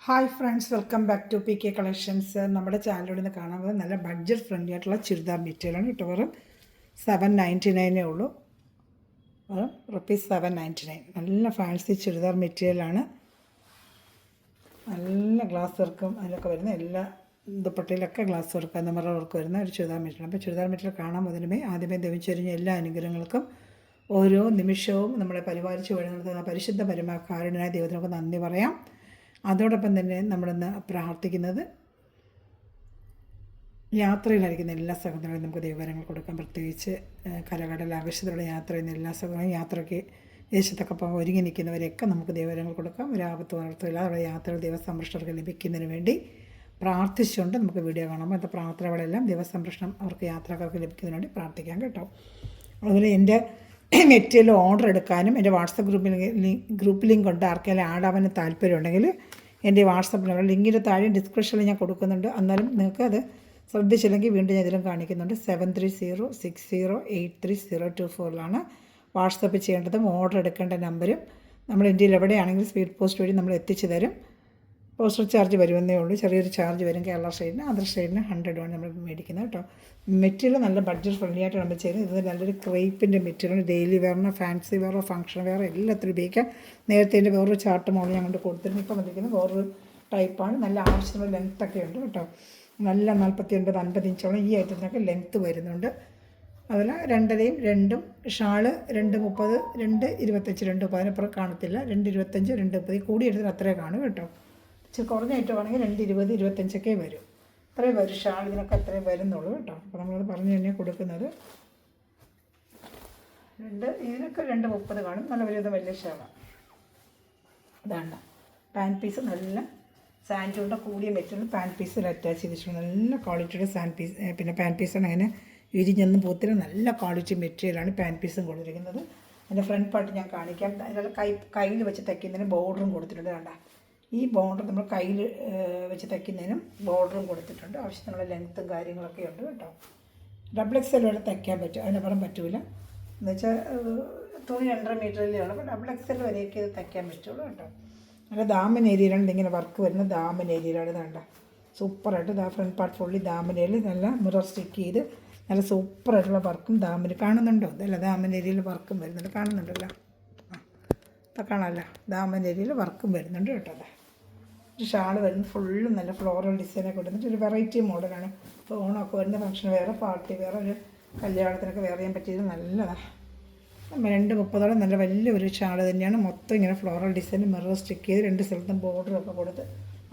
Hi friends, welcome back to P K collections. നമ്മുടെ ചാനലിൽ നിന്ന് കാണാൻ പോകുന്നത് നല്ല ബഡ്ജറ്റ് ഫ്രണ്ട്ലി ആയിട്ടുള്ള ചുരിദാർ മെറ്റീരിയലാണ് കേട്ടോ. വെറും 799 ഉള്ളൂ. വെറും ₹799. നല്ല ഫാൻസി ചുരിദാർ മെറ്റീരിയലാണ്. നല്ല ഗ്ലാസ് വർക്കും അതിലൊക്കെ വരുന്ന എല്ലാ ദുപ്പട്ടയിലൊക്കെ ഗ്ലാസ് വർക്ക് മിറർ വർക്ക് വരുന്ന ഒരു ചുരിദാർ മെറ്റീരിയൽ. അപ്പോൾ ചുരിദാർ മെറ്റീരിയൽ കാണാൻ പോകുന്നതിനുമേ ആദ്യമേ ദവിച്ചൊരിഞ്ഞ എല്ലാ അനുഗ്രഹങ്ങൾക്കും ഓരോ നിമിഷവും നമ്മളെ പരിപാലിച്ച് വഴി നടത്തുന്ന പരിശുദ്ധ പരമാകാരുണ്യനായ ദൈവത്തിനൊക്കെ നന്ദി പറയാം. അതോടൊപ്പം തന്നെ നമ്മളിന്ന് പ്രാർത്ഥിക്കുന്നത് യാത്രയിലായിരിക്കുന്ന എല്ലാ സഹോദരങ്ങളും നമുക്ക് ദൈവവരങ്ങൾ കൊടുക്കാം. പ്രത്യേകിച്ച് കരകടൽ ആവശ്യത്തിലുള്ള യാത്ര ചെയ്യുന്ന എല്ലാ സഹോദരങ്ങളും യാത്രയ്ക്ക് ദേശത്തൊക്കെ പോകാൻ ഒരുങ്ങി നിൽക്കുന്നവരെയൊക്കെ നമുക്ക് ദൈവവരങ്ങൾ കൊടുക്കാം. ഒരു ആപത്ത് വളർത്തില്ലാതെ യാത്രകൾ ദൈവസംരക്ഷകർക്ക് ലഭിക്കുന്നതിന് വേണ്ടി പ്രാർത്ഥിച്ചുകൊണ്ട് നമുക്ക് വീഡിയോ കാണാം. അത് പ്രാർത്ഥനകളെല്ലാം ദൈവസംരക്ഷണം അവർക്ക് യാത്രക്കാർക്ക് ലഭിക്കുന്നതിന് വേണ്ടി പ്രാർത്ഥിക്കാം കേട്ടോ. അതുപോലെ എൻ്റെ മെറ്റീരിയൽ ഓർഡർ എടുക്കാനും എൻ്റെ വാട്സപ്പ് ഗ്രൂപ്പ് ലിങ്ക് കൊണ്ട് ആർക്കെങ്കിലും ആഡ് ആവാൻ താല്പര്യമുണ്ടെങ്കിൽ എൻ്റെ വാട്സപ്പ് നമ്പർ ലിങ്കിൻ്റെ താഴെ ഡിസ്ക്രിപ്ഷനിൽ ഞാൻ കൊടുക്കുന്നുണ്ട്. എന്നാലും നിങ്ങൾക്ക് അത് ശ്രദ്ധിച്ചില്ലെങ്കിൽ വീണ്ടും ഞാൻ ഇതിലും കാണിക്കുന്നുണ്ട്. 7306083024 വാട്സപ്പ് ചെയ്യേണ്ടതും ഓർഡർ എടുക്കേണ്ട നമ്പരും. നമ്മൾ ഇന്ത്യയിൽ എവിടെയാണെങ്കിലും സ്പീഡ് പോസ്റ്റ് വഴി നമ്മൾ എത്തിച്ചു തരും. പോസ്റ്റൽ ചാർജ് വരുമെന്നേ ഉള്ളൂ, ചെറിയൊരു ചാർജ് വരും. കേരള സ്റ്റേറ്റിന് അതർ സ്റ്റേറ്റിന് 100 ആണ് നമ്മൾ മേടിക്കുന്നത് കേട്ടോ. മെറ്റീരിയൽ നല്ല ബഡ്ജറ്റ് ഫ്രണ്ട്ലി ആയിട്ട് നമ്മൾ ചെയ്യുന്നത്. ഇത് നല്ലൊരു ക്രേപ്പിൻ്റെ മെറ്റീരിയൽ, ഡെയിലി വെയറിനോ ഫാൻസി വെയറോ ഫംഗ്ഷൻ വെയറോ എല്ലാത്തിനും ഉപയോഗിക്കാം. നേരത്തെ എൻ്റെ വേറൊരു ചാർട്ട് മോഡൽ ഞാൻ കൊണ്ട് കൊടുത്തിരുന്നു. ഇപ്പോൾ വന്നിരിക്കുന്നത് വേറൊരു ടൈപ്പാണ്. നല്ല ആവശ്യമുള്ള ലെങ്ത്തൊക്കെ ഉണ്ട് കേട്ടോ. നല്ല 49-50 ഇഞ്ചോളം ഈ ഐറ്റത്തിനൊക്കെ ലെങ്ത്ത് വരുന്നുണ്ട്. അതിൽ 2.5 2 ഷാള് 2.30 2.25 2.30 അതിനപ്പുറം കാണത്തില്ല. 2.25 2.30 കൂടി എടുത്തിട്ട് അത്രേ കാണും കേട്ടോ. ഇച്ചിരി കുറഞ്ഞ ഐറ്റം ആണെങ്കിൽ 2.20 25 വരും. അത്രയും വരും. ഷാൾ ഇതിനൊക്കെ അത്രയും വരുന്നുള്ളൂ കേട്ടോ. അപ്പോൾ നമ്മളത് പറഞ്ഞു തന്നെയാണ് കൊടുക്കുന്നത്. ഇതിനൊക്കെ 2.30 കാണും. നല്ല വലിയ ഷാളാണ്. ഇതാണ് പാൻറ്റ് പീസ്. നല്ല സാൻഡൂണ്ട കൂടിയ മെറ്റീരിയൽ പാൻറ്റ് പീസിൽ അറ്റാച്ച് ചെയ്തിട്ടുണ്ട്. നല്ല ക്വാളിറ്റിയുടെ പിന്നെ പാൻറ്റ് പീസാണ്. അങ്ങനെ വിരിഞ്ഞൊന്നും പോത്തിന് നല്ല ക്വാളിറ്റി മെറ്റീരിയലാണ് പാൻറ്റ് പീസും കൊടുത്തിരിക്കുന്നത്. അതിൻ്റെ ഫ്രണ്ട് പാർട്ട് ഞാൻ കാണിക്കാം. അതിനുള്ള കയ്യിൽ വെച്ച് തയ്ക്കുന്നതിന് ബോർഡറും കൊടുത്തിട്ടുണ്ട്. കണ്ട ഈ ബോർഡർ നമ്മൾ കയ്യിൽ വെച്ച് തയ്ക്കുന്നതിനും ബോർഡറും കൊടുത്തിട്ടുണ്ട്. ആവശ്യത്തിനുള്ള ലെങ്ത്തും കാര്യങ്ങളൊക്കെ ഉണ്ട് കേട്ടോ. XXL വരെ തയ്ക്കാൻ പറ്റും, അതിനപ്പുറം പറ്റില്ല. എന്നുവെച്ചാൽ തുണി 2.5 മീറ്ററിലേ ഉള്ളൂ. അപ്പോൾ XXL വരെയൊക്കെ ഇത് തയ്ക്കാൻ പറ്റുള്ളൂ കേട്ടോ. നല്ല ദാമൻ ഏരിയയിലാണ് ഇതിങ്ങനെ വർക്ക് വരുന്നത്. ദാമൻ ഏരിയയിലാണ് ഇതാണ്ട സൂപ്പറായിട്ട് ഇതാ ഫ്രണ്ട് പാർട്ട് ഫുള്ളി ദാമൻ ഏരിയയിൽ നല്ല മിറർ സ്റ്റിക്ക് ചെയ്ത് നല്ല സൂപ്പറായിട്ടുള്ള വർക്കും ദാമൻ കാണുന്നുണ്ടോ? അതല്ല, ദാമൻ ഏരിയയിൽ വർക്കും വരുന്നുണ്ട്. കാണുന്നുണ്ടല്ലോ, കാണാമല്ലോ. ദാമൻ ഏരിയയിൽ വർക്കും വരുന്നുണ്ട് കേട്ടോ. അതെ ഒരു ഷാൾ വരുന്നത് ഫുള്ളും നല്ല ഫ്ലോറൽ ഡിസൈനൊക്കെ കൊടുത്തിട്ട് ഒരു വെറൈറ്റി മോഡലാണ്. ഇപ്പോൾ ഓണമൊക്കെ വരുന്ന ഫംഗ്ഷൻ വേറെ, പാർട്ടി വേറെ, ഒരു കല്യാണത്തിനൊക്കെ വേറെ ചെയ്യാൻ പറ്റിയത് നല്ലതാണ്. 2.30 നല്ല വലിയൊരു ഷാൾ തന്നെയാണ്. മൊത്തം ഇങ്ങനെ ഫ്ലോറൽ ഡിസൈൻ മിറർ സ്റ്റിക്ക് ചെയ്ത് 2 സ്ഥലത്തും ബോർഡറൊക്കെ കൊടുത്ത്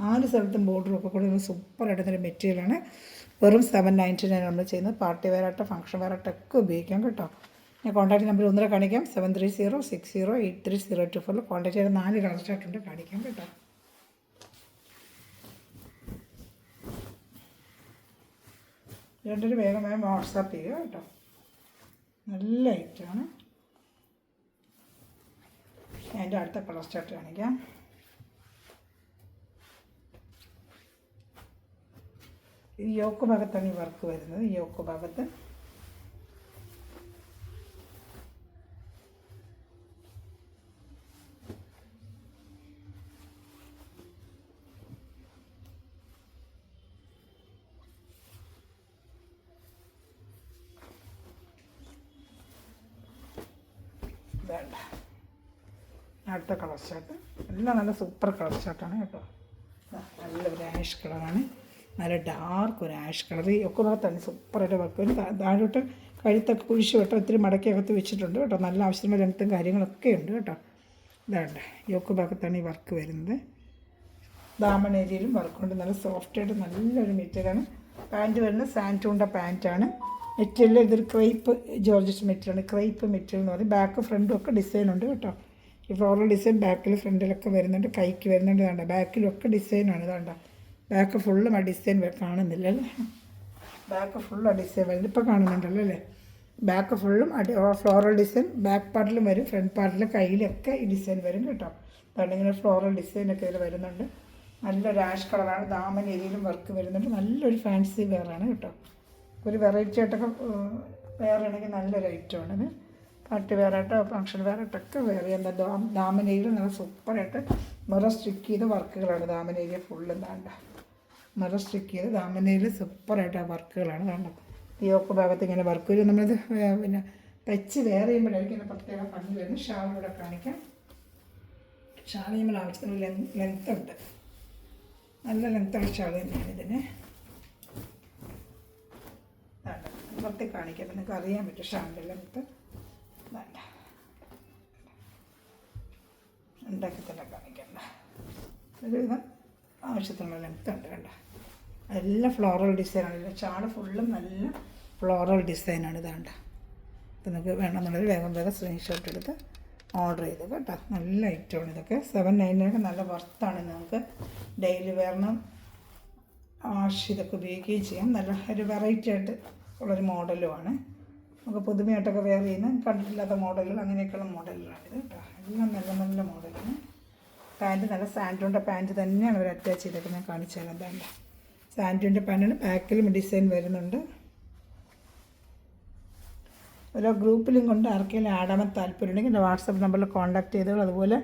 4 സ്ഥലത്തും ബോർഡറൊക്കെ കൊടുത്ത് സൂപ്പറായിട്ടൊരു മെറ്റീരിയലാണ്. വെറും 799 നമ്മൾ ചെയ്യുന്നത്. പാർട്ടി വെയറായിട്ട് ഫംഗ്ഷൻ വെയറായിട്ടൊക്കെ ഉപയോഗിക്കാം കേട്ടോ. ഞാൻ കോൺടാക്ട് നമ്പർ ഒന്നുകൂടെ കാണിക്കാം. 7306083024 കോൺടാക്ട് ചെയ്ത് 4 കളർ ചാർട്ടുണ്ട് കാണിക്കാം കേട്ടോ. രണ്ടൊരു വേഗം വാട്സാപ്പ് ചെയ്യുക കേട്ടോ. നല്ല ഐറ്റമാണ്. ഞാൻ എൻ്റെ അടുത്ത കളർ ചാർട്ട് കാണിക്കാം. ഈ യോക്ക് ഭാഗത്താണ് ഈ വർക്ക് വരുന്നത്. ഈ യോക്ക് ഭാഗത്ത് വേണ്ട. അടുത്ത കളർ ചാർട്ട് എല്ലാം നല്ല സൂപ്പർ കളർ ചാർട്ടാണ് കേട്ടോ. നല്ലൊരു ആഷ് കളറാണ്. നല്ല ഡാർക്ക് ഒരു ആഷ് കളർ. ഈ ഒക്കെ ഭാഗത്താണ് സൂപ്പറായിട്ട് വർക്ക്. ഒരു താഴോട്ട് കഴുത്തൊക്കെ കുഴിച്ച് വിട്ടോ ഇത്തിരി മടക്കിയകത്ത് വെച്ചിട്ടുണ്ട് കേട്ടോ. നല്ല ആവശ്യമുള്ള ലെങ്ത്തും കാര്യങ്ങളൊക്കെ ഉണ്ട് കേട്ടോ. ഇതാണ്ട് യോക്ക് ഭാഗത്താണ് ഈ വർക്ക് വരുന്നത്. ദാമൻ ഏരിയയിലും വർക്കുണ്ട്. നല്ല സോഫ്റ്റായിട്ട് നല്ലൊരു മെറ്റീരിയലാണ്. പാൻറ്റ് വരുന്നത് സാൻറ്റൂണ്ട പാൻറ്റാണ്. മെറ്റീരിയൽ ഇതൊരു ക്രേപ്പ് ജോർജറ്റ് മെറ്റീരിയലാണ്. ക്രേപ്പ് മെറ്റീരിയൽ എന്ന് പറയും. ബാക്ക് ഫ്രണ്ടും ഒക്കെ ഡിസൈൻ ഉണ്ട് കേട്ടോ. ഈ ഫ്ലോറൽ ഡിസൈൻ ബാക്കിൽ ഫ്രണ്ടിലൊക്കെ വരുന്നുണ്ട്. കൈക്ക് വരുന്നുണ്ട്. ഇതാണ്ട ബാക്കിലൊക്കെ ഡിസൈനാണ്. ഇതാണ്ട ബാക്ക് ഫുള്ളും ആ ഡിസൈൻ കാണുന്നില്ലല്ലേ. ബാക്ക് ഫുള്ളും ആ ഡിസൈൻ വരുന്നത് ഇപ്പോൾ കാണുന്നുണ്ടല്ലോ അല്ലേ. ബാക്ക് ഫുള്ളും ഫ്ലോറൽ ഡിസൈൻ ബാക്ക് പാർട്ടിലും വരും, ഫ്രണ്ട് പാർട്ടിലും കയ്യിലൊക്കെ ഈ ഡിസൈൻ വരും കേട്ടോ. അതുകൊണ്ട് ഇങ്ങനെ ഫ്ലോറൽ ഡിസൈനൊക്കെ ഇതിൽ വരുന്നുണ്ട്. നല്ലൊരു ആഷ് കളറാണ്. ദാമൻ ഏരിയയിലും വർക്ക് വരുന്നുണ്ട്. നല്ലൊരു ഫാൻസി വെയറാണ് കേട്ടോ. ഒരു വെറൈറ്റി ആയിട്ടൊക്കെ വെയറാണെങ്കിൽ നല്ലൊരു ഐറ്റമാണിത്. പാർട്ടി വെയറായിട്ടോ ഫങ്ഷൻ വെയറായിട്ടൊക്കെ വെയർ ചെയ്യാൻ. ദാമനയിൽ നല്ല സൂപ്പറായിട്ട് മിറർ സ്റ്റിക്ക് ചെയ്ത വർക്കുകളാണ്. ദാമനേരിയ ഫുള്ള് വേണ്ട മിറർ സ്റ്റിക്ക് ചെയ്ത് ദാമനയിൽ സൂപ്പറായിട്ട് ആ വർക്കുകളാണ് കണ്ടത്. ഈ യോക്ക് ഭാഗത്ത് ഇങ്ങനെ വർക്ക് വരും. നമ്മളത് പിന്നെ തച്ച് വെയർ ചെയ്യുമ്പോഴായിരിക്കും ഇങ്ങനെ പ്രത്യേകം ഭംഗി വരുന്നത്. ഷാളിലൂടെ കാണിക്കാം. ഷാൾ നമ്മൾ ആവശ്യത്തിന് ലെങ്ത് ഉണ്ട്, നല്ല ലെങ്ത്തുള്ള ഷാൾ തന്നെയാണ് ഇതിന്. വേണ്ട പുറത്ത് കാണിക്കാം, നിങ്ങൾക്ക് അറിയാൻ പറ്റും ഷാളിൻ്റെ ലെങ്ത്ത്. വേണ്ട ഉണ്ടാക്കി തന്നെ കാണിക്കണ്ട. ഒരുവിധം ആവശ്യത്തിനുള്ള ലെങ്ത്ത് ഉണ്ട്. കണ്ട എല്ലാം ഫ്ലോറൽ ഡിസൈനാണ്. ഷാൾ ഫുള്ളും നല്ല ഫ്ലോറൽ ഡിസൈനാണ്. ഇതാണ്ട ഇത് നിങ്ങൾക്ക് വേണമെന്നുള്ളത് വേഗം സ്ക്രീൻഷോട്ട് എടുത്ത് ഓർഡർ ചെയ്ത് കേട്ടോ. നല്ല ഐറ്റമാണ് ഇതൊക്കെ. 799 നല്ല വർത്താണ്. നമുക്ക് ഡെയിലി വെയറിനും ഇതൊക്കെ ഉപയോഗിക്കുകയും ചെയ്യാം. നല്ല ഒരു വെറൈറ്റി ആയിട്ട് ഉള്ളൊരു മോഡലുമാണ്. നമുക്ക് പുതുമയായിട്ടൊക്കെ വെയർ ചെയ്യുന്ന കണ്ടിട്ടില്ലാത്ത മോഡലുകൾ, അങ്ങനെയൊക്കെയുള്ള മോഡലുകളാണിത് കേട്ടോ. എല്ലാം നല്ല നല്ല മോഡലാണ്. പാൻറ്റ് നല്ല സാൻഡോൻ്റെ പാൻറ്റ് തന്നെയാണ് അവർ അറ്റാച്ച് ചെയ്തൊക്കെ ഞാൻ കാണിച്ചു തരാം. എന്താണ്ട് സാൻഡോൻ്റെ പാൻറ്റാണ്. ബാക്കിലും ഡിസൈൻ വരുന്നുണ്ട്. ഓരോ ഗ്രൂപ്പിലും കൊണ്ട് ആർക്കെങ്കിലും ആടാൻ താല്പര്യമുണ്ടെങ്കിൽ എൻ്റെ വാട്സപ്പ് നമ്പറിൽ കോൺടാക്ട് ചെയ്തോളൂ. അതുപോലെ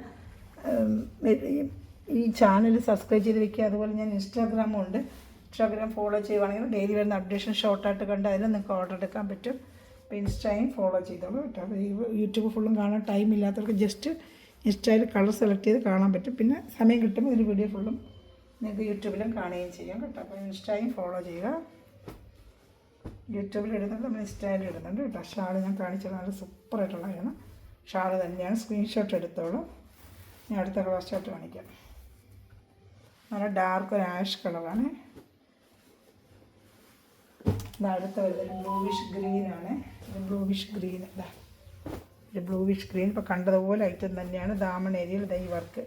ഈ ചാനൽ സബ്സ്ക്രൈബ് ചെയ്ത് വയ്ക്കുക. അതുപോലെ ഞാൻ ഇൻസ്റ്റാഗ്രാമും ഉണ്ട്. ഇൻസ്റ്റാഗ്രാം ഫോളോ ചെയ്യുവാണെങ്കിൽ ഡെയിലി വരുന്ന അപ്ഡേഷൻ ഷോർട്ടായിട്ട് കണ്ട് അതിൽ നിങ്ങൾക്ക് ഓർഡർ എടുക്കാൻ പറ്റും. അപ്പോൾ ഇൻസ്റ്റയും ഫോളോ ചെയ്തോളൂ കേട്ടോ. അപ്പോൾ ഈ യൂട്യൂബ് ഫുള്ളും കാണാൻ ടൈം ഇല്ലാത്തവർക്ക് ജസ്റ്റ് ഇൻസ്റ്റയിൽ കളർ സെലക്ട് ചെയ്ത് കാണാൻ പറ്റും. പിന്നെ സമയം കിട്ടുമ്പോൾ ഒരു വീഡിയോ ഫുള്ളും നിങ്ങൾക്ക് യൂട്യൂബിലും കാണുകയും ചെയ്യാം കേട്ടോ. അപ്പോൾ ഇൻസ്റ്റയും ഫോളോ ചെയ്യുക. യൂട്യൂബിൽ ഇടുന്നുണ്ട്, നമ്മൾ ഇൻസ്റ്റയിൽ ഇടുന്നുണ്ട് കേട്ടോ. ഷാൾ ഞാൻ കാണിച്ചത് നല്ല സൂപ്പറായിട്ടുള്ളതാണ്. ഷാൾ തന്നെയാണ്. സ്ക്രീൻഷോട്ട് എടുത്തോളൂ. ഞാൻ അടുത്ത കളർ ഷർട്ട് കാണിക്കാം. നല്ല ഡാർക്ക് ഒരു ആഷ് കളറാണ്. ഇത് അടുത്ത വരുന്നത് ബ്ലൂവിഷ് ഗ്രീനാണ്. ഇത് ബ്ലൂവിഷ് ഗ്രീൻ. ഇതാ ഒരു ബ്ലൂവിഷ് ഗ്രീൻ. ഇപ്പോൾ കണ്ടതുപോലെ ഐറ്റം തന്നെയാണ്. ദാമൺ ഏരിയയിൽ ഇതാ ഈ വർക്ക്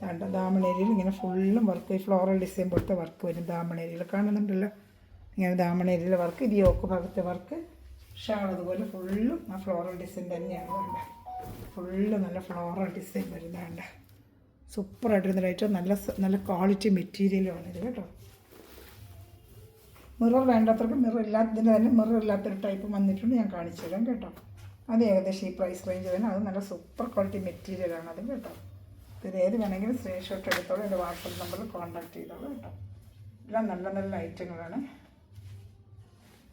വേണ്ട. ദാമൺ ഏരിയയിൽ ഇങ്ങനെ ഫുള്ളും വർക്ക്, ഈ ഫ്ലോറൽ ഡിസൈൻ പോലത്തെ വർക്ക് വരും. ദാമൺ ഏരിയയിൽ കാണുന്നുണ്ടല്ലോ ഇങ്ങനെ ദാമൺ ഏരിയയിലെ വർക്ക്. ഇത് യോക്ക് ഭാഗത്തെ വർക്ക്. ഷാൾ അതുപോലെ ഫുള്ളും ആ ഫ്ലോറൽ ഡിസൈൻ തന്നെയാണ്. വേണ്ട ഫുള്ള് നല്ല ഫ്ലോറൽ ഡിസൈൻ വരുന്നതാണ്. സൂപ്പറായിട്ടിരുന്ന ഐറ്റം. നല്ല നല്ല ക്വാളിറ്റി മെറ്റീരിയലുമാണ് ഇത് കേട്ടോ. മിറർ വേണ്ടാത്തവർക്ക് മിറർ ഇല്ലാത്തതിന് തന്നെ മിറർ ഇല്ലാത്തൊരു ടൈപ്പ് വന്നിട്ടുണ്ട്. ഞാൻ കാണിച്ചു തരാം കേട്ടോ. അത് ഏകദേശം ഈ പ്രൈസ് റേഞ്ച് തന്നെ. അത് നല്ല സൂപ്പർ ക്വാളിറ്റി മെറ്റീരിയലാണ് അത് കേട്ടോ. ഇത് ഏത് വേണമെങ്കിലും സ്ക്രീൻഷോട്ട് എടുത്തോളൂ. എൻ്റെ വാട്സപ്പ് നമ്പറിൽ കോൺടാക്ട് ചെയ്തോളൂ കേട്ടോ. എല്ലാം നല്ല നല്ല ഐറ്റങ്ങളാണ്.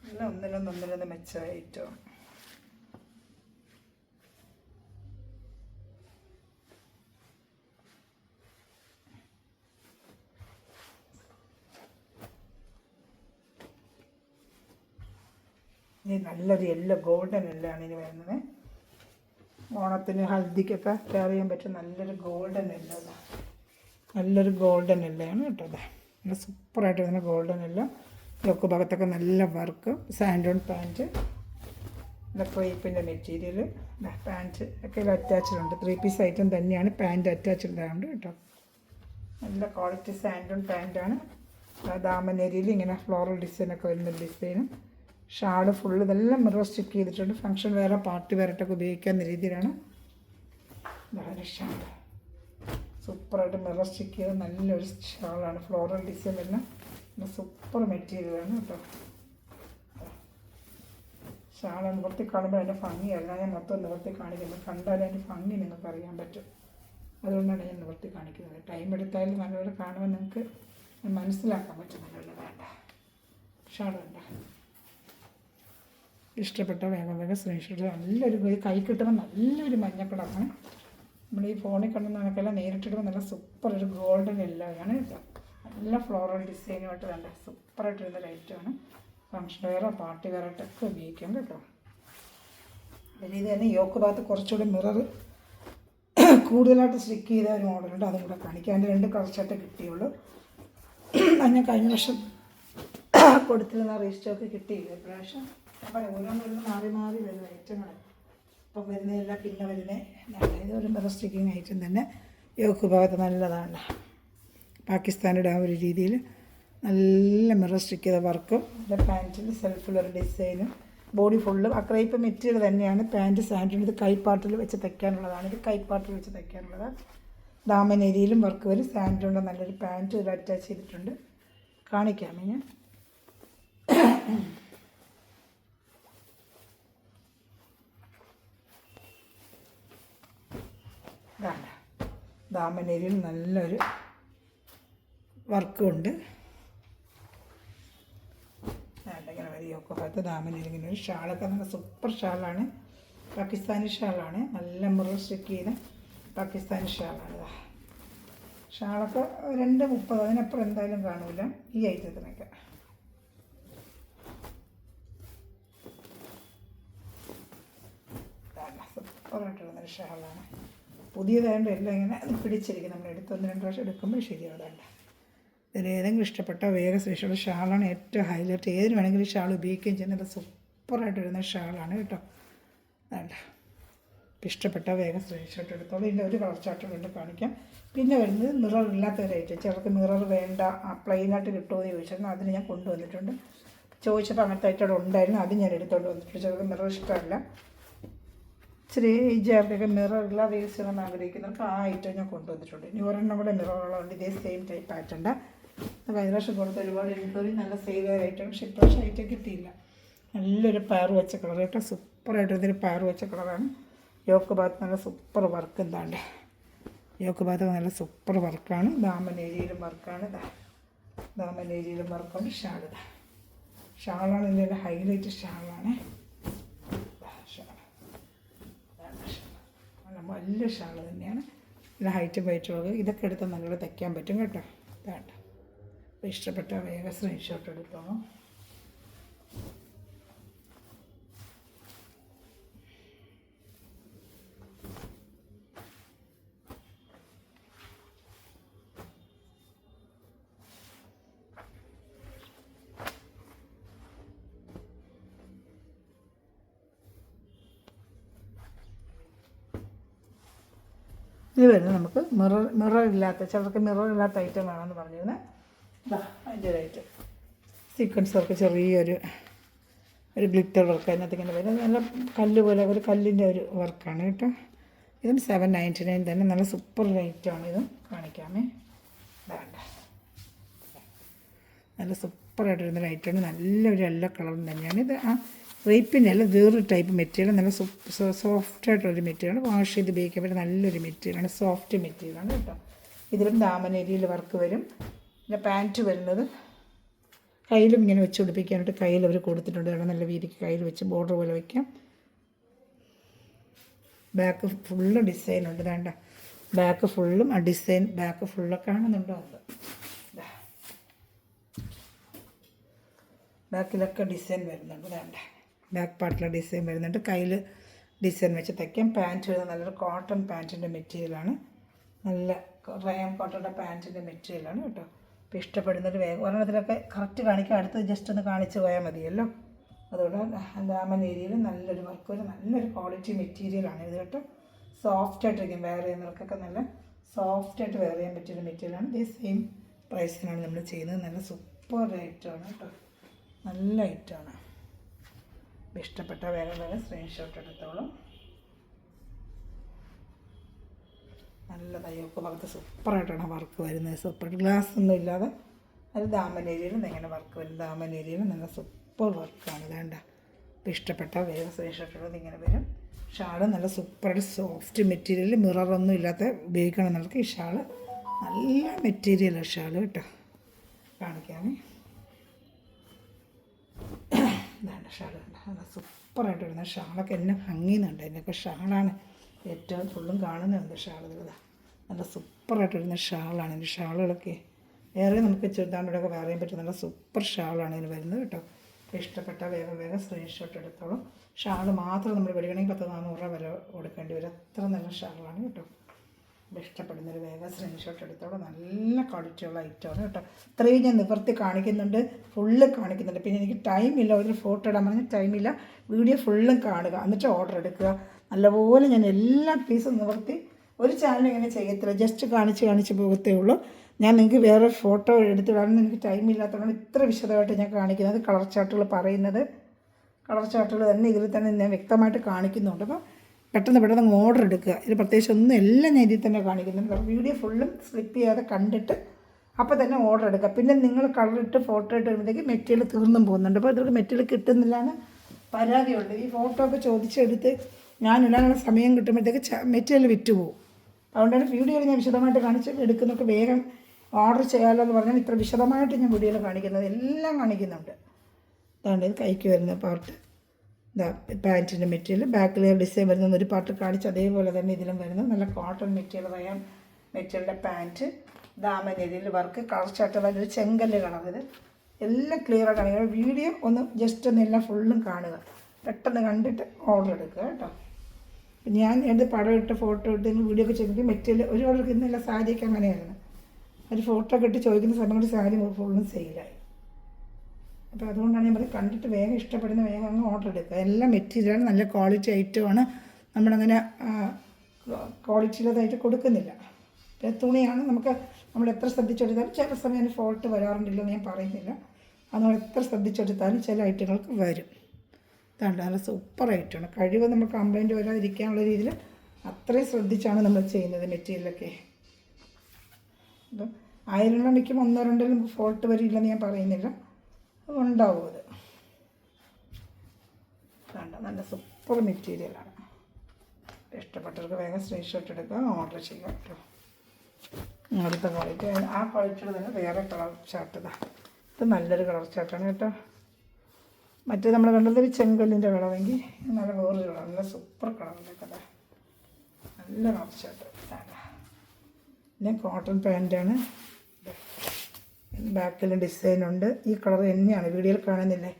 എല്ലാം ഒന്നിലൊന്ന് മെച്ചമായ ഐറ്റമാണ്. ഇനി നല്ലൊരു ഗോൾഡൻ എല്ലാണ് ഇനി വരുന്നത്. ഓണത്തിന് ഹൽദിക്കൊക്കെ കെയർ ചെയ്യാൻ പറ്റും നല്ലൊരു ഗോൾഡൻ എല്ലാം. നല്ലൊരു ഗോൾഡൻ എല്ലാണ് കേട്ടോ. അതെ നല്ല സൂപ്പറായിട്ട് വരുന്ന ഗോൾഡൻ എല്ലാം. യോക്ക് ഭാഗത്തൊക്കെ നല്ല വർക്ക്. സാൻഡോൺ പാൻറ്റ്, നല്ല ക്രേപ്പിൻ്റെ മെറ്റീരിയൽ. പാൻറ്റ് ഒക്കെ ഇതിൽ അറ്റാച്ച്ഡ് ഉണ്ട്. 3 പീസ് ഐറ്റം തന്നെയാണ്. പാൻറ്റ് അറ്റാച്ച്ഡ് ആവുന്നുണ്ട് കേട്ടോ. നല്ല ക്വാളിറ്റി സാൻഡോൺ പാൻറ്റാണ്. ദാമനേരിയിൽ ഇങ്ങനെ ഫ്ലോറൽ ഡിസൈനൊക്കെ വരുന്ന ഡിസൈനും. ഷാള് ഫുള്ള് ഇതെല്ലാം മിറർ സ്റ്റിക്ക് ചെയ്തിട്ടുണ്ട്. ഫങ്ഷൻ വേറെ പാർട്ടി വേറായിട്ടൊക്കെ ഉപയോഗിക്കാവുന്ന രീതിയിലാണ്. ഷാൾ സൂപ്പറായിട്ട് മിറർ സ്റ്റിക്ക് ചെയ്ത് നല്ലൊരു ഷാളാണ്. ഫ്ലോറൽ ഡിസൈൻ വരുന്ന സൂപ്പർ മെറ്റീരിയലാണ് കേട്ടോ. ഷാൾ നിവർത്തി കാണുമ്പോൾ അതിൻ്റെ ഭംഗിയല്ല ഞാൻ മൊത്തം നിവർത്തി കാണിക്കുന്നത്. കണ്ടാലും അതിൻ്റെ ഭംഗി നിങ്ങൾക്ക് അറിയാൻ പറ്റും. അതുകൊണ്ടാണ് ഞാൻ നിവർത്തി കാണിക്കുന്നത്. ടൈം എടുത്താലും നല്ലപോലെ കാണുമ്പോൾ നിങ്ങൾക്ക് മനസ്സിലാക്കാൻ പറ്റുന്നില്ലല്ലോ. വേണ്ട ഷാൾ വേണ്ട. ഇഷ്ടപ്പെട്ട വേഗം സ്ക്രീൻഷോട്ട്. നല്ലൊരു കൈ കിട്ടുമ്പോൾ നല്ലൊരു മഞ്ഞക്കളറാണ്. നമ്മൾ ഈ ഫോണിൽ കണ്ടുന്ന കണക്കെല്ലാം നേരിട്ടിടുമ്പോൾ നല്ല സൂപ്പർ ഒരു ഗോൾഡൻ എല്ലാമാണ് കേട്ടോ. നല്ല ഫ്ലോറൽ ഡിസൈനുമായിട്ട് വേണ്ട സൂപ്പറായിട്ട് വരുന്ന ലൈറ്റാണ്. ഫങ്ഷൻ വെയറോ പാർട്ടി വെയറായിട്ടൊക്കെ ഉപയോഗിക്കാം കേട്ടോ. പിന്നെ ഇത് തന്നെ യോക്ക് ഭാഗത്ത് കുറച്ചുകൂടി മിറർ കൂടുതലായിട്ട് സ്റ്റിക്ക് ചെയ്ത ഒരു മോഡലുണ്ട്. അതും കൂടെ കാണിക്കാം. അതിൻ്റെ 2 കളർ ഷർട്ട് കിട്ടിയുള്ളൂ. ഞാൻ കഴിഞ്ഞ വർഷം കൊടുത്തിരുന്ന റീസ്റ്റോക്ക് കിട്ടിയില്ല. ഇപ്രാവശ്യം അപ്പോൾ ഓരോന്നോരോന്ന് മാറി മാറി വരുന്ന ഐറ്റങ്ങൾ. ഇപ്പം വരുന്നതെല്ലാം പിന്നെ വരുന്നത് ഇതൊരു മിറർ സ്റ്റിക്കിങ് ഐറ്റം തന്നെ. യോക്ക് ഭാഗത്ത് നല്ലതാണ്. പാകിസ്ഥാനിയുടെ ആ ഒരു രീതിയിൽ നല്ല മിറർ സ്റ്റിക്ക് ചെയ്ത വർക്കും. എൻ്റെ പാൻറ്റിൽ സെൽഫുള്ളൊരു ഡിസൈനും. ബോഡി ഫുള്ളും ആ ക്രൈപ്പ് മെറ്റീരിയൽ തന്നെയാണ്. പാൻറ്റ് സാൻഡിന് ഇത് കൈപ്പാട്ടിൽ വെച്ച് തയ്ക്കാനുള്ളതാണ്. ഇത് കൈപ്പാട്ടിൽ വെച്ച് തയ്ക്കാനുള്ളതാണ്. ദാമനേരിയിലും വർക്ക് വരും. സാൻഡുണ്ട്. നല്ലൊരു പാൻറ്റ് ഒരു അറ്റാച്ച് ചെയ്തിട്ടുണ്ട്. കാണിക്കാമേ ഞാൻ. ഇതാണ് ദാമനേരിയിൽ നല്ലൊരു വർക്കുണ്ട്. ഇങ്ങനെ വരി യോക്ക് ഭാഗത്ത് ദാമനേരി ഇങ്ങനെ ഒരു ഷാളൊക്കെ നല്ല സൂപ്പർ ഷാളാണ്. പാകിസ്ഥാനി ഷാളാണ്, നല്ല മിറർ സ്റ്റിക്ക് ചെയ്ത പാകിസ്ഥാനി ഷാളാണ്. ഷാളൊക്കെ 2.30, അതിനപ്പുറം എന്തായാലും കാണൂല ഈ ഐറ്റത്തിനൊക്കെ. സൂപ്പറായിട്ടുള്ളൊരു ഷാളാണ്. പുതിയതായതുകൊണ്ട് എല്ലാം ഇങ്ങനെ അത് പിടിച്ചിരിക്കും. നമ്മൾ എടുത്ത് 1-2 പ്രാവശ്യം എടുക്കുമ്പോൾ ശരിയാവുന്നുണ്ട്. ഇതിൽ ഏതെങ്കിലും ഇഷ്ടപ്പെട്ട വേഗം സ്പെഷ്യൽ ഷാളാണ് ഏറ്റവും ഹൈലൈറ്റ്. ഏതിന് വേണമെങ്കിലും ഷാൾ ഉപയോഗിക്കുകയും ചെയ്യുന്നത് സൂപ്പറായിട്ട് വരുന്ന ഷാളാണ് കേട്ടോ. വേണ്ട ഇഷ്ടപ്പെട്ട വേഗം സ്ക്രീൻഷോട്ട് എടുത്തോളൂ. ഇതിൻ്റെ ഒരു കളർ ചാർട്ട് കൊണ്ട് കാണിക്കാം. പിന്നെ വരുന്നത് മിറർ ഇല്ലാത്ത ഒരു ഐറ്റം. ചിലർക്ക് മിറർ വേണ്ട, പ്ലെയിനായിട്ട് കിട്ടുമോ എന്ന് ചോദിച്ചിരുന്നു. അതിന് ഞാൻ കൊണ്ടുവന്നിട്ടുണ്ട്. ചോദിച്ചപ്പോൾ അങ്ങനത്തെ ഐറ്റം ഉണ്ടായിരുന്നു, അത് ഞാൻ എടുത്തുകൊണ്ട് വന്നിട്ടുണ്ട്. ചിലർക്ക് മിറർ ഇഷ്ടമല്ല, ഇച്ചിരി ഏജാർക്കൊക്കെ മിറർ ഇല്ലാതെ യൂസ് ചെയ്യണമെന്ന് ആഗ്രഹിക്കുന്നവർക്ക് ആ ഐറ്റം ഞാൻ കൊണ്ടുവന്നിട്ടുണ്ട്. ഇനി ഒരെണ്ണം കൂടെ മിററുകളുണ്ട്, ഇതേ സെയിം ടൈപ്പ് ആയിട്ടുണ്ട്. കഴിഞ്ഞ പ്രാവശ്യം കൊടുത്ത് ഒരുപാട് ഇൻക്വയറി നല്ല സെയിൽ ആയ ഐറ്റം, പക്ഷേ ഇപ്രാവശ്യം ഐറ്റം കിട്ടിയില്ല. നല്ലൊരു പയർ വെച്ച കളർ കേട്ടോ, സൂപ്പറായിട്ട് ഇതൊരു പയർ വെച്ച കളറാണ്. യോക്ക് ഭാഗത്ത് നല്ല സൂപ്പർ വർക്ക് എന്താണ്ട്, യോക്ക് ഭാഗത്ത് നല്ല സൂപ്പർ വർക്കാണ്. ദാമനേരിയിലും വർക്കാണ്. ദാമനേരിയിലും വർക്കുണ്ട്. ഷാളാണ് ഇതിൻ്റെ ഹൈലൈറ്റ് ഷാളാണ്. വലിയ ഷാൾ തന്നെയാണ്. നല്ല ഹൈറ്റും വൈറ്റും ഇതൊക്കെ എടുത്താൽ നല്ലോണം തയ്ക്കാൻ പറ്റും കേട്ടോ. വേണ്ട അപ്പോൾ ഇഷ്ടപ്പെട്ട വേഗം സ്ക്രീൻഷോട്ട് എടുത്തോളൂ. ഇത് വരുന്നത് നമുക്ക് മിറർ ഇല്ലാത്ത, ചിലർക്ക് മിറർ ഇല്ലാത്ത ഐറ്റം വേണമെന്ന് പറഞ്ഞിരുന്നത്. അതിൻ്റെ ഒരു ഐറ്റം സീക്വൻസ് വർക്ക്, ചെറിയൊരു ഗ്ലിറ്റർ വർക്ക് അതിനകത്ത് ഇങ്ങനെ വരും. നല്ല കല്ല് പോലെ ഒരു കല്ലിൻ്റെ ഒരു വർക്കാണ് കേട്ടോ. ഇതും 799 തന്നെ. നല്ല സൂപ്പർ ഐറ്റമാണ്. ഇതും കാണിക്കാമേ. വേണ്ട നല്ല സൂപ്പറായിട്ട് വരുന്നൊരു ഐറ്റമാണ്. നല്ലൊരു യെല്ലോ കളറും തന്നെയാണ് ഇത്. റേപ്പിൻ്റെ അല്ല, വേറൊരു ടൈപ്പ് മെറ്റീരിയൽ. നല്ല സോഫ്റ്റായിട്ടുള്ളൊരു മെറ്റീരിയൽ, വാഷ് ചെയ്ത് ഉപയോഗിക്കാൻ പറ്റുന്ന നല്ലൊരു മെറ്റീരിയലാണ്. സോഫ്റ്റ് മെറ്റീരിയലാണ് കേട്ടോ. ഇതിലും ദാമനേരിയിൽ വർക്ക് വരും. പിന്നെ പാൻറ്റ് വരുന്നത് കയ്യിലും ഇങ്ങനെ വെച്ച് ഉടുപ്പിക്കാനായിട്ട് കയ്യിൽ അവർ കൊടുത്തിട്ടുണ്ട്. അവിടെ നല്ല വീതിക്ക് കയ്യിൽ വെച്ച് ബോർഡർ പോലെ വയ്ക്കാം. ബാക്ക് ഫുള്ള് ഡിസൈനുണ്ട്. വേണ്ട ബാക്ക് ഫുള്ളും ആ ഡിസൈൻ ബാക്ക് ഫുള്ളൊക്കെ കാണുന്നുണ്ടോ? അത് ബാക്കിലൊക്കെ ഡിസൈൻ വരുന്നുണ്ട്. വേണ്ട ബാക്ക് പാർട്ടിലെ ഡിസൈൻ വരുന്നുണ്ട്. കയ്യിൽ ഡിസൈൻ വെച്ച് തയ്ക്കാം. പാൻറ്റ് വരുന്നത് നല്ലൊരു കോട്ടൺ പാൻറ്റിൻ്റെ മെറ്റീരിയലാണ്. നല്ല റയോൺ കോട്ടൻ്റെ പാൻറ്റിൻ്റെ മെറ്റീരിയലാണ് കേട്ടോ. അപ്പോൾ ഇഷ്ടപ്പെടുന്നൊരു വേഗം ഒരെണ്ണത്തിലൊക്കെ കറക്റ്റ് കാണിക്കാം. അടുത്തത് ജസ്റ്റ് ഒന്ന് കാണിച്ച് പോയാൽ മതിയല്ലോ. അതുകൊണ്ട് ദാമനേരിയിൽ നല്ലൊരു വർക്ക്, ഒരു നല്ലൊരു ക്വാളിറ്റി മെറ്റീരിയലാണ് ഇത് കേട്ടോ. സോഫ്റ്റായിട്ടിരിക്കും. വെയർ ചെയ്യുന്നവർക്കൊക്കെ നല്ല സോഫ്റ്റായിട്ട് വെയർ ചെയ്യാൻ പറ്റിയൊരു മെറ്റീരിയലാണ്. ഈ സെയിം പ്രൈസിനാണ് നമ്മൾ ചെയ്യുന്നത്. നല്ല സൂപ്പർ ഐറ്റമാണ് കേട്ടോ. നല്ല ഐറ്റമാണ്. ഇഷ്ടപ്പെട്ട വേഗം സ്ക്രീൻഷോട്ട് എടുത്തോളും. നല്ല തയ്യൊക്കെ ഭാഗത്ത് സൂപ്പറായിട്ടാണ് വർക്ക് വരുന്നത്. സൂപ്പർ ഗ്ലാസ് ഒന്നും ഇല്ലാതെ അത് ദാമനേരിയിലും ഇങ്ങനെ വർക്ക് വരും. ദാമനേരിയിലും നല്ല സൂപ്പർ വർക്കാണ്. വേണ്ട അപ്പോൾ ഇഷ്ടപ്പെട്ട വേഗം സ്ക്രീൻഷോട്ട് എടുത്ത് ഇങ്ങനെ വരും. ഷാള് നല്ല സൂപ്പറായിട്ട് സോഫ്റ്റ് മെറ്റീരിയൽ, മിററൊന്നും ഇല്ലാത്ത ഉപയോഗിക്കണം എന്നുള്ളത്. ഈ ഷാള് നല്ല മെറ്റീരിയലാണ് ഷാള് കേട്ടോ. കാണിക്കാമേ. ഇതാണ് ഷാൾ. നല്ല സൂപ്പറായിട്ട് വരുന്ന ഷാളൊക്കെ എന്നെ ഭംഗിയുന്നുണ്ട്. എന്നൊക്കെ ഷാളാണ് ഏറ്റവും ഫുള്ളും കാണുന്നുണ്ട്. ഷാളുകൾ നല്ല സൂപ്പറായിട്ട് വരുന്ന ഷാളാണ്. എൻ്റെ ഷാളുകളൊക്കെ വേറെ നമുക്ക് ചുരിദാറിൻ്റെയൊക്കെ വേറെ ചെയ്യാൻ പറ്റും. നല്ല സൂപ്പർ ഷാളാണ് ഇതിന് വരുന്നത് കേട്ടോ. ഇഷ്ടപ്പെട്ട വേഗം സ്ക്രീൻഷോട്ട് എടുത്തോളും. ഷാൾ മാത്രം നമ്മൾ മേടിക്കണമെങ്കിൽ 100-400 രൂപ വില കൊടുക്കേണ്ടി വരും. അത്ര നല്ല ഷാളാണ് കേട്ടോ. ഇഷ്ടപ്പെടുന്നൊരു വേഗം സ്ക്രീൻഷോട്ട് എടുത്തോളൂ. നല്ല ക്വാളിറ്റിയുള്ള ഐറ്റമാണ് കേട്ടോ. ഇത്രയും ഞാൻ നിവർത്തി കാണിക്കുന്നുണ്ട്, ഫുള്ള് കാണിക്കുന്നുണ്ട്. പിന്നെ എനിക്ക് ടൈമില്ല, ഒരു ഫോട്ടോ ഇടാൻ പറഞ്ഞാൽ ടൈമില്ല. വീഡിയോ ഫുള്ളും കാണുക, എന്നിട്ട് ഓർഡർ എടുക്കുക. നല്ലപോലെ ഞാൻ എല്ലാ പീസും നിവർത്തി, ഒരു ചാനൽ ഇങ്ങനെ ചെയ്യത്തില്ല, ജസ്റ്റ് കാണിച്ച് പോകത്തേ ഉള്ളൂ. ഞാൻ നിങ്ങൾക്ക് വേറെ ഫോട്ടോ എടുത്തിടാനൊന്നും എനിക്ക് ടൈമില്ലാത്തതുകൊണ്ട് ഇത്ര വിശദമായിട്ട് ഞാൻ കാണിക്കുന്നത്. കളർ ചാർട്ടുകൾ പറയുന്നത് കളർ ചാർട്ടുകൾ തന്നെ ഇതിൽ തന്നെ ഞാൻ വ്യക്തമായിട്ട് കാണിക്കുന്നുണ്ട്. അപ്പോൾ പെട്ടെന്ന് ഓർഡർ എടുക്കുക. ഇത് പ്രത്യേകിച്ച് ഒന്നും എല്ലാം ഞാൻ ഇതിൽ തന്നെ കാണിക്കുന്നുണ്ട്. വീഡിയോ ഫുള്ളും സ്ലിപ്പ് ചെയ്യാതെ കണ്ടിട്ട് അപ്പോൾ തന്നെ ഓർഡർ എടുക്കുക. പിന്നെ നിങ്ങൾ കളറിട്ട് ഫോട്ടോ ഇട്ട് വരുമ്പോഴത്തേക്ക് മെറ്റീരിയൽ തീർന്നും പോകുന്നുണ്ട്. അപ്പോൾ ഇതൊക്കെ മെറ്റീരിയൽ കിട്ടുന്നില്ലാന്ന് പരാതിയുണ്ട്. ഈ ഫോട്ടോ ഒക്കെ ചോദിച്ചെടുത്ത് ഞാൻ ഇടാനുള്ള സമയം കിട്ടുമ്പോഴത്തേക്ക് മെറ്റീരിയൽ വിറ്റുപോകും. അതുകൊണ്ടാണ് വീഡിയോയിൽ ഞാൻ വിശദമായിട്ട് കാണിച്ച് എടുക്കുന്നൊക്കെ വേഗം ഓർഡർ ചെയ്യാമല്ലോ എന്ന് പറഞ്ഞാൽ ഇത്ര വിശദമായിട്ട് ഞാൻ വീഡിയോയിൽ കാണിക്കുന്നത് എല്ലാം കാണിക്കുന്നുണ്ട്. അതാണ് ഇത് കൈക്ക് വരുന്ന പാർട്ട്, ഇതാ പാൻറ്റിൻ്റെ മെറ്റീരിയൽ, ബാക്കിൽ ഡിസൈൻ വരുന്ന ഒരു പാർട്ട് കാണിച്ച് അതേപോലെ തന്നെ ഇതിലും വരുന്നത് നല്ല കോട്ടൺ മെറ്റീരിയൽ, റയാൻ മെറ്റീരിയലിൻ്റെ പാൻറ്റ്, ദാമനേരിയിൽ വർക്ക്, കളർ ചാർട്ട് നല്ലൊരു ചെങ്കല്ല് കളർ. ഇത് എല്ലാം ക്ലിയറായിട്ട് കാണിക്കുക. വീഡിയോ ഒന്ന് ജസ്റ്റ് ഒന്ന് എല്ലാം ഫുള്ളും കാണുക, പെട്ടെന്ന് കണ്ടിട്ട് ഓർഡർ എടുക്കുക കേട്ടോ. ഞാൻ എടുത്ത് പടം ഇട്ട് ഫോട്ടോ ഇട്ട് വീഡിയോ ഒക്കെ ചെയ്യുമ്പോൾ മെറ്റീരിയൽ ഒരു ഓർഡർ ഇന്നില്ല, സാരിയൊക്കെ അങ്ങനെയായിരുന്നു. ഒരു ഫോട്ടോ ഒക്കെ ഇട്ട് ചോദിക്കുന്ന സമയം കൊണ്ട് സാരി ഫുള്ളും സെയിലായി. അപ്പോൾ അതുകൊണ്ടാണ് ഞാൻ പറയുന്നത് കണ്ടിട്ട് വേഗം ഇഷ്ടപ്പെടുന്ന വേഗം അങ്ങ് ഓർഡർ എടുക്കുക. എല്ലാം മെറ്റീരിയലാണ്, നല്ല ക്വാളിറ്റി ഐറ്റമാണ്. നമ്മളങ്ങനെ ക്വാളിറ്റിയിലതായിട്ട് കൊടുക്കുന്നില്ല. തുണിയാണ് നമ്മൾ എത്ര ശ്രദ്ധിച്ചെടുത്താലും ചില സമയം അതിന് ഫോൾട്ട് വരാറുണ്ടല്ലോ ഞാൻ പറയുന്നില്ല. അത് നമ്മൾ എത്ര ശ്രദ്ധിച്ചെടുത്താലും ചില ഐറ്റങ്ങൾക്ക് വരും. ഇതാണ്ട് നല്ല സൂപ്പർ ഐറ്റമാണ്. കഴിവ് നമ്മൾ കംപ്ലൈൻറ്റ് വരാതിരിക്കാനുള്ള രീതിയിൽ അത്രയും ശ്രദ്ധിച്ചാണ് നമ്മൾ ചെയ്യുന്നത് മെറ്റീരിയലൊക്കെ. അപ്പം 1000 മിക്കും 1-2 നമുക്ക് ഫോൾട്ട് വരില്ലെന്ന് ഞാൻ പറയുന്നില്ല, ഉണ്ടാവും. അത് വേണ്ട, നല്ല സൂപ്പർ മെറ്റീരിയലാണ്. ഇഷ്ടപ്പെട്ടവർക്ക് വേഗം സ്ക്രീൻഷോട്ട് എടുക്കുക, ഓർഡർ ചെയ്യുക കേട്ടോ. അടുത്ത ക്വാളിറ്റി, ആ ക്വാളിറ്റിയുടെ തന്നെ വേറെ കളർ ചാർട്ട്. ഇത് നല്ലൊരു കളർ ചാർട്ടാണ് കേട്ടോ. മറ്റേ നമ്മൾ കണ്ടത് ഒരു ചെങ്കല്ലിൻ്റെ കളറെങ്കിൽ നല്ല വേറൊരു കളർ, നല്ല സൂപ്പർ കളറിൻ്റെ കളർ, നല്ല കളർ ചാർട്ട്. പിന്നെ കോട്ടൺ പാൻറ്റാണ്, ബാക്കിലും ഡിസൈനുണ്ട്. ഈ കളർ തന്നെയാണ് വീഡിയോയിൽ കാണുന്നില്ലേ,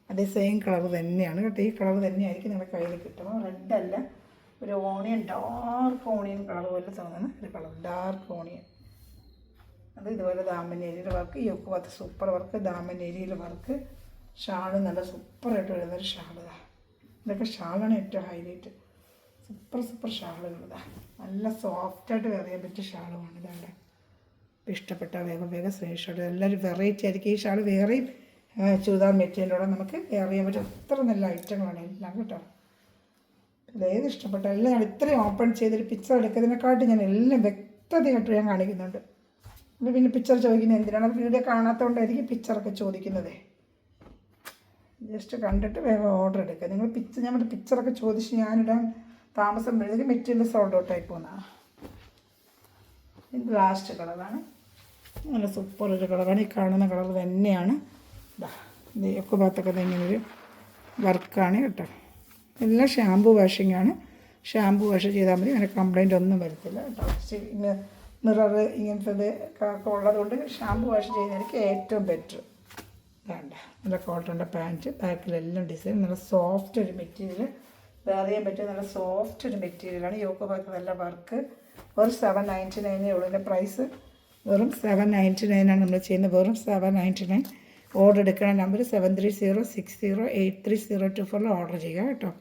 അതേ സെയിം കളർ തന്നെയാണ് കേട്ടോ. ഈ കളർ തന്നെയായിരിക്കും നിങ്ങളുടെ കയ്യിൽ കിട്ടുമ്പോൾ. റെഡല്ല, ഒരു ഓണിയൻ, ഡാർക്ക് ഓണിയൻ കളർ പോലെ തോന്നുന്ന ഒരു കളർ, ഡാർക്ക് ഓണിയൻ. അത് ഇതുപോലെ ദാമനേരിയിൽ വർക്ക്, യോക്ക് ഭാഗത്ത് സൂപ്പർ വർക്ക്, ദാമനേരിയിൽ വർക്ക്. ഷാള് നല്ല സൂപ്പറായിട്ട് വരുന്നൊരു ഷാള്. ഇതൊക്കെ ഷാളാണ് ഏറ്റവും ഹൈലൈറ്റ്. സൂപ്പർ ഷാളുകൾ. നല്ല സോഫ്റ്റായിട്ട് വെയർ ചെയ്യാൻ പറ്റിയ ഷാളുമാണ്. ഇതാണ്ട് ഇഷ്ടപ്പെട്ട വേഗം സ്ക്രീൻഷോട്ട്. എല്ലാവരും വെറൈറ്റി ആയിരിക്കും. ഈ ഷാൾ വേറെയും ചുരിദാർ മെറ്റീരിയലോടെ നമുക്ക് വെയർ ചെയ്യാൻ പറ്റും. അത്ര നല്ല ഐറ്റങ്ങളാണ് എല്ലാം കേട്ടോ. ഏത് ഇഷ്ടപ്പെട്ട എല്ലാം ഞാൻ ഇത്രയും ഓപ്പൺ ചെയ്തൊരു പിക്ചർ എടുക്കുന്നതിനെക്കാട്ടും ഞാൻ എല്ലാം വ്യക്തതയായിട്ട് ഞാൻ കാണിക്കുന്നുണ്ട്. പിന്നെ പിക്ചർ ചോദിക്കുന്നത് എന്തിനാണ്? അത് വീഡിയോ കാണാത്തതുകൊണ്ടായിരിക്കും പിക്ചറൊക്കെ ചോദിക്കുന്നത്. ജസ്റ്റ് കണ്ടിട്ട് വേഗം ഓർഡർ എടുക്കുക. നിങ്ങൾ ഞാൻ പിക്ചറൊക്കെ ചോദിച്ച് ഞാനിടാൻ താമസം വരുന്നത് മെറ്റീരിയൽ സോൾഡ് ഔട്ടായി പോകുന്നതാണ്. ഇത് ലാസ്റ്റ് കളറാണ്, നല്ല സൂപ്പർ ഒരു കളറാണ്. ഈ കാണുന്ന കളർ തന്നെയാണ്. ഒക്കെ ഭാഗത്തൊക്കെ ഇങ്ങനൊരു വർക്കാണ് കേട്ടോ. എല്ലാം ഷാമ്പു വാഷിങ്ങാണ്. ഷാമ്പു വാഷ് ചെയ്താൽ മതി, അങ്ങനെ കംപ്ലൈൻറ്റ് ഒന്നും വരത്തില്ല കേട്ടോ. മിറർ ഇങ്ങനത്തത് ഒക്കെ ഉള്ളതുകൊണ്ട് ഷാമ്പു വാഷ് ചെയ്യുന്നതായിരിക്കും ഏറ്റവും ബെറ്റർ. വേണ്ട, നല്ല കോട്ടൻ്റെ പാൻറ്റ്, ബാക്കിലെല്ലാം ഡിസൈൻ, നല്ല സോഫ്റ്റ് ഒരു മെറ്റീരിയൽ, വെയർ ചെയ്യാൻ പറ്റിയ നല്ല സോഫ്റ്റ് ഒരു മെറ്റീരിയലാണ്. യോക്ക് ഭാഗത്ത് നല്ല വർക്ക്. വെറും 799 ഉള്ളൂ. ഇതിൻ്റെ പ്രൈസ് വെറും 799 നമ്മൾ ചെയ്യുന്നത്, വെറും 799. ഓർഡർ എടുക്കുന്ന നമ്പർ 7306083024 ഓർഡർ ചെയ്യുക കേട്ടോ.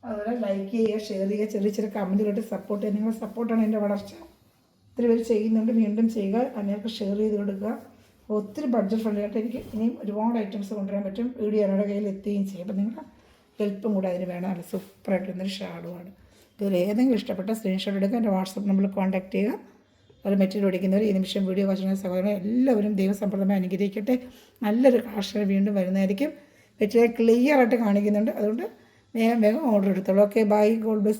അതുപോലെ ലൈക്ക് ചെയ്യുക, ഷെയർ ചെയ്യുക, ചെറിയ കമൻറ്റുകളായിട്ട് സപ്പോർട്ട് ചെയ്യുക. നിങ്ങളുടെ സപ്പോർട്ടാണ് എൻ്റെ വളർച്ച. ഒത്തിരി പേര് ചെയ്യുന്നുണ്ട്, വീണ്ടും ചെയ്യുക, അതിനൊക്കെ ഷെയർ ചെയ്ത് കൊടുക്കുക. ഒത്തിരി ബഡ്ജറ്റ് ഫ്രണ്ട്ലിയായിട്ട് എനിക്ക് ഇനിയും ഒരുപാട് ഐറ്റംസ് കൊണ്ടുവരാൻ പറ്റും. വീഡിയോ എന്നോട് കയ്യിൽ എത്തുകയും ചെയ്യും. അപ്പോൾ നിങ്ങളുടെ ഹെൽപ്പും കൂടെ അതിന് വേണം. നല്ല സൂപ്പറായിട്ടൊന്നൊരു ഷാളുമാണ്. ഇതിൽ ഏതെങ്കിലും ഇഷ്ടപ്പെട്ട സ്ക്രീൻഷോട്ട് എടുക്കുക, എൻ്റെ വാട്സപ്പ് നമ്പറിൽ കോൺടാക്ട് ചെയ്യുക. അത് മെറ്റീരിയൽ ഓടിക്കുന്നവർ ഈ നിമിഷം വീഡിയോ വാച്ചുന്ന സഹോദരനെ എല്ലാവരും ദൈവസമ്പ്രദമായി അനുഗ്രഹിക്കട്ടെ. നല്ലൊരു കാർഷിക വീണ്ടും വരുന്നതായിരിക്കും. മെറ്റീരിയൽ ക്ലിയറായിട്ട് കാണിക്കുന്നുണ്ട്. അതുകൊണ്ട് വേഗം ഓർഡർ എടുത്തോളൂ. Okay, bye, god bless.